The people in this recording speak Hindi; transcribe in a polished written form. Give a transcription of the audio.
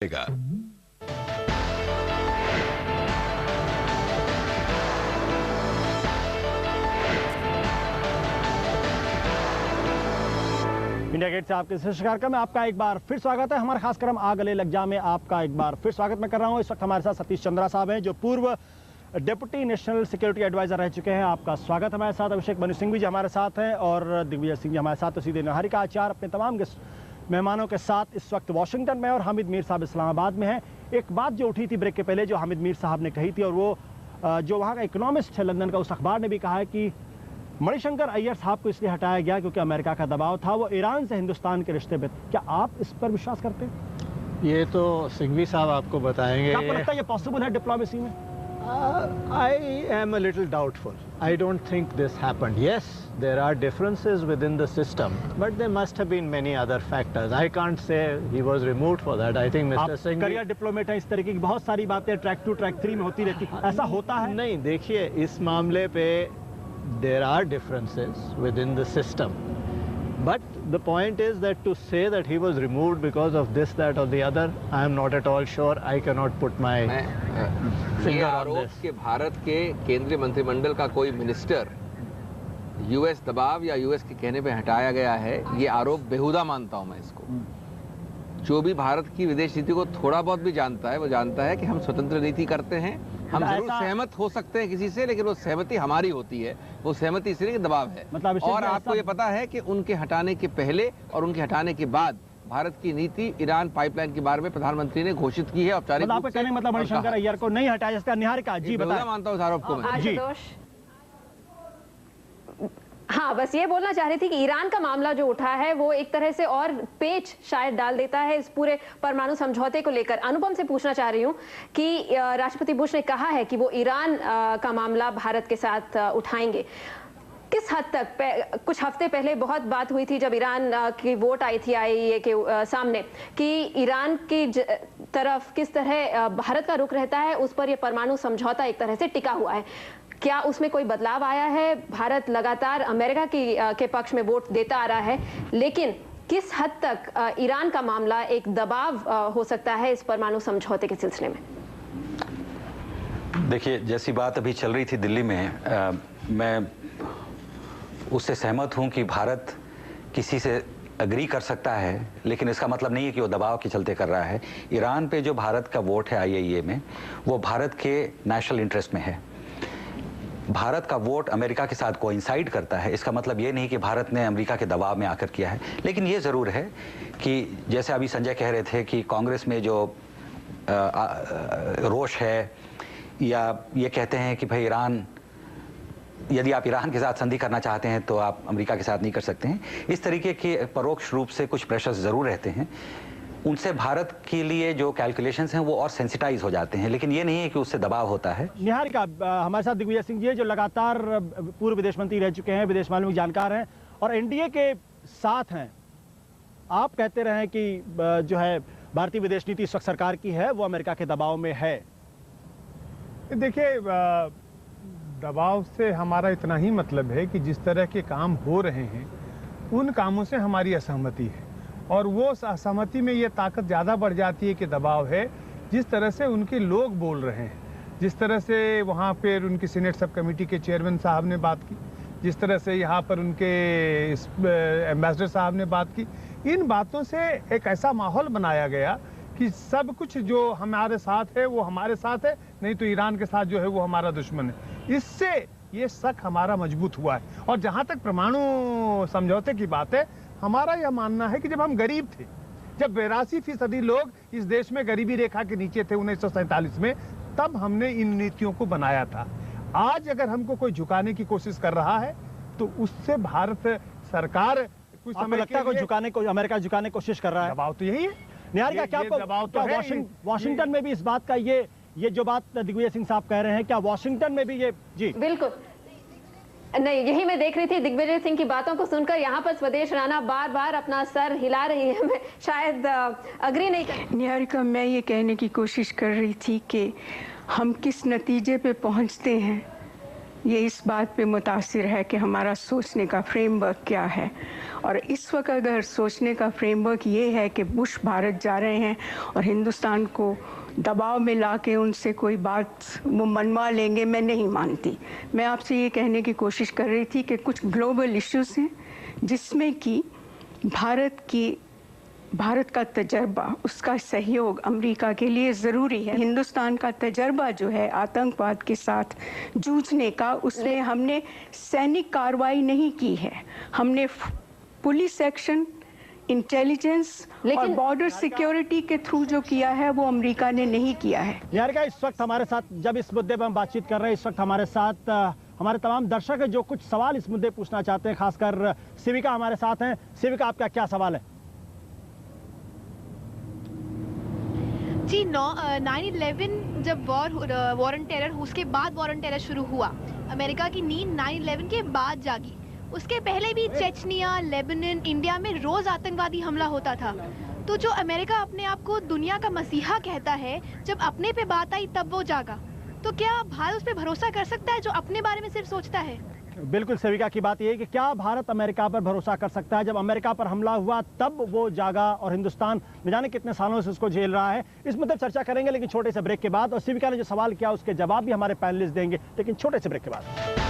इंडिया गेट से आपके शिष्टकार का में आपका एक बार फिर स्वागत है। हमारा खास क्रम आ गले लग जा में आपका एक बार फिर स्वागत मैं कर रहा हूं। इस वक्त हमारे साथ सतीश चंद्रा साहब हैं जो पूर्व डिप्टी नेशनल सिक्योरिटी एडवाइजर रह चुके हैं। आपका स्वागत हमारे साथ। अभिषेक मनु सिंह भी जी हमारे साथ हैं और दिग्विजय सिंह जी हमारे साथ। तो सीधे निहारिका आचार्य अपने तमाम मेहमानों के साथ इस वक्त वाशिंगटन में और हामिद मीर साहब इस्लामाबाद में हैं। एक बात जो उठी थी ब्रेक के पहले जो हामिद मीर साहब ने कही थी और वो जो वहाँ का इकोनॉमिस्ट है लंदन का, उस अखबार ने भी कहा है कि मणिशंकर अय्यर साहब को इसलिए हटाया गया क्योंकि अमेरिका का दबाव था, वो ईरान से हिंदुस्तान के रिश्ते में। क्या आप इस पर विश्वास करते हैं? ये तो सिंघवी साहब आपको बताएंगे। आपको लगता है ये पॉसिबल है डिप्लोमेसी में? I am a little doubtful. I don't think this happened. Yes, there are differences within the system, but there must have been many other factors. I can't say he was removed for that. I think Mr. Singh career diplomat है, इस तरीके की बहुत सारी बातें ट्रैक 2 ट्रैक 3 में होती रहती, ऐसा होता है? नहीं, देखिए इस मामले पे there are differences within the system, but the point is that to say that he was removed because of this, that or the other, I am not at all sure. I cannot put my ये आरोप कि भारत के केंद्रीय मंत्रिमंडल का कोई मिनिस्टर यूएस दबाव या यूएस के कहने पे हटाया गया है, ये आरोप बेहुदा मानता हूं मैं इसको। जो भी भारत की विदेश नीति को थोड़ा बहुत भी जानता है वो जानता है कि हम स्वतंत्र नीति करते हैं। हम जरूर सहमत हो सकते हैं किसी से, लेकिन वो सहमति हमारी होती है, वो सहमति इसलिए कि दबाव है। मतलब और आपको ये पता है कि उनके हटाने के पहले और उनके हटाने के बाद भारत की नीति ईरान पाइपलाइन के बारे में प्रधानमंत्री ने घोषित की है औपचारिक रूप से। मतलब मणिशंकर अय्यर को नहीं हटाया जिसका निहारिका जी बताया। मानता हूँ आरोप को मैं। जी हाँ, बस ये बोलना चाह रही थी कि ईरान का मामला जो उठा है वो एक तरह से और पेच शायद डाल देता है इस पूरे परमाणु समझौते को लेकर। अनुपम से पूछना चाह रही हूँ कि राष्ट्रपति बुश ने कहा है कि वो ईरान का मामला भारत के साथ उठाएंगे। किस हद तक कुछ हफ्ते पहले बहुत बात हुई थी जब ईरान की वोट आई थी IAEA के सामने कि ईरान की तरफ किस तरह भारत का रुख रहता है, उस पर यह परमाणु समझौता एक तरह से टिका हुआ है। क्या उसमें कोई बदलाव आया है? भारत लगातार अमेरिका के पक्ष में वोट देता आ रहा है, लेकिन किस हद तक ईरान का मामला एक दबाव हो सकता है इस परमाणु समझौते के सिलसिले में? देखिए, जैसी बात अभी चल रही थी दिल्ली में, मैं उससे सहमत हूं कि भारत किसी से अग्री कर सकता है, लेकिन इसका मतलब नहीं है कि वो दबाव के चलते कर रहा है। ईरान पे जो भारत का वोट है IAEA में, वो भारत के नेशनल इंटरेस्ट में है। भारत का वोट अमेरिका के साथ कोइंसाइड करता है, इसका मतलब ये नहीं कि भारत ने अमेरिका के दबाव में आकर किया है। लेकिन ये ज़रूर है कि जैसे अभी संजय कह रहे थे कि कांग्रेस में जो रोष है, या ये कहते हैं कि भाई ईरान, यदि आप ईरान के साथ संधि करना चाहते हैं तो आप अमेरिका के साथ नहीं कर सकते हैं। इस तरीके के परोक्ष रूप से कुछ प्रेशर्स ज़रूर रहते हैं। उनसे भारत के लिए जो कैलकुलेशंस हैं वो और सेंसिटाइज हो जाते हैं, लेकिन ये नहीं है कि उससे दबाव होता है। निहारिका, हमारे साथ दिग्विजय सिंह जी जो लगातार पूर्व विदेश मंत्री रह चुके हैं, विदेश मामलों में जानकार हैं और NDA के साथ हैं। आप कहते रहे कि जो है भारतीय विदेश नीति इस वक्त सरकार की है, वो अमेरिका के दबाव में है। देखिए, दबाव से हमारा इतना ही मतलब है कि जिस तरह के काम हो रहे हैं उन कामों से हमारी असहमति है, और वो असहमति में ये ताकत ज़्यादा बढ़ जाती है कि दबाव है। जिस तरह से उनके लोग बोल रहे हैं, जिस तरह से वहाँ पर उनकी सीनेट सब कमेटी के चेयरमैन साहब ने बात की, जिस तरह से यहाँ पर उनके एम्बेसडर साहब ने बात की, इन बातों से एक ऐसा माहौल बनाया गया कि सब कुछ जो हमारे साथ है वो हमारे साथ है, नहीं तो ईरान के साथ जो है वो हमारा दुश्मन है। इससे ये शक हमारा मजबूत हुआ है। और जहाँ तक परमाणु समझौते की बात है, हमारा यह मानना है कि जब हम गरीब थे, जब 82% लोग इस देश में गरीबी रेखा के नीचे थे 1947 में, तब हमने इन नीतियों को बनाया था। आज अगर हमको कोई झुकाने की कोशिश कर रहा है तो उससे भारत सरकार कुछ समय लगता है कोई झुकाने को, अमेरिका झुकाने की कोशिश कर रहा है। दबाव तो यही है। निहारिका, क्या वाशिंगटन में भी इस बात का ये जो बात दिग्विजय सिंह साहब कह रहे हैं, क्या वाशिंगटन में भी ये? जी बिल्कुल नहीं, यही मैं देख रही थी दिग्विजय सिंह की बातों को सुनकर। यहाँ पर स्वदेश राणा बार बार अपना सर हिला रही है, मैं शायद अग्री नहीं कर। निहारिका, मैं ये कहने की कोशिश कर रही थी कि हम किस नतीजे पे पहुँचते हैं ये इस बात पे मुतासिर है कि हमारा सोचने का फ्रेमवर्क क्या है। और इस वक्त अगर सोचने का फ्रेमवर्क ये है कि बुश भारत जा रहे हैं और हिंदुस्तान को दबाव में ला के उनसे कोई बात वो मनवा लेंगे, मैं नहीं मानती। मैं आपसे ये कहने की कोशिश कर रही थी कि कुछ ग्लोबल इश्यूज हैं जिसमें कि भारत का तजर्बा, उसका सहयोग अमेरिका के लिए ज़रूरी है। हिंदुस्तान का तजर्बा जो है आतंकवाद के साथ जूझने का, उसमें हमने सैनिक कार्रवाई नहीं की है, हमने पुलिस एक्शन, इंटेलिजेंस और बॉर्डर सिक्योरिटी के थ्रू जो किया है वो अमेरिका ने नहीं किया है। निहारिका, इस वक्त हमारे साथ, जब इस मुद्दे पर हम बातचीत कर रहे हैं, इस वक्त हमारे साथ हमारे तमाम दर्शक हैं जो कुछ सवाल इस मुद्दे पूछना चाहते हैं। खासकर सिविका हमारे साथ हैं। सिविका, आपका क्या सवाल है? जी 9/11 जब वॉर ऑन टेरर, उसके बाद वॉर ऑन टेरर शुरू हुआ, अमेरिका की नींद 9/11 के बाद जागी। उसके पहले भी चेचनिया, लेबनान, इंडिया में रोज आतंकवादी हमला होता था। तो जो अमेरिका अपने आप को दुनिया का मसीहा कहता है, जब अपने पे बात आई तब वो जागा। तो क्या भारत उस पर भरोसा कर सकता है जो अपने बारे में सिर्फ सोचता है? बिल्कुल, सेविका की बात यह है कि क्या भारत अमेरिका पर भरोसा कर सकता है? जब अमेरिका पर हमला हुआ तब वो जागा और हिंदुस्तान न जाने कितने सालों से उसको झेल रहा है। इस मुद्दे पर चर्चा करेंगे लेकिन छोटे से ब्रेक के बाद, और सेविका ने जो सवाल किया उसके जवाब भी हमारे पैनलिस्ट देंगे, लेकिन छोटे से ब्रेक के बाद।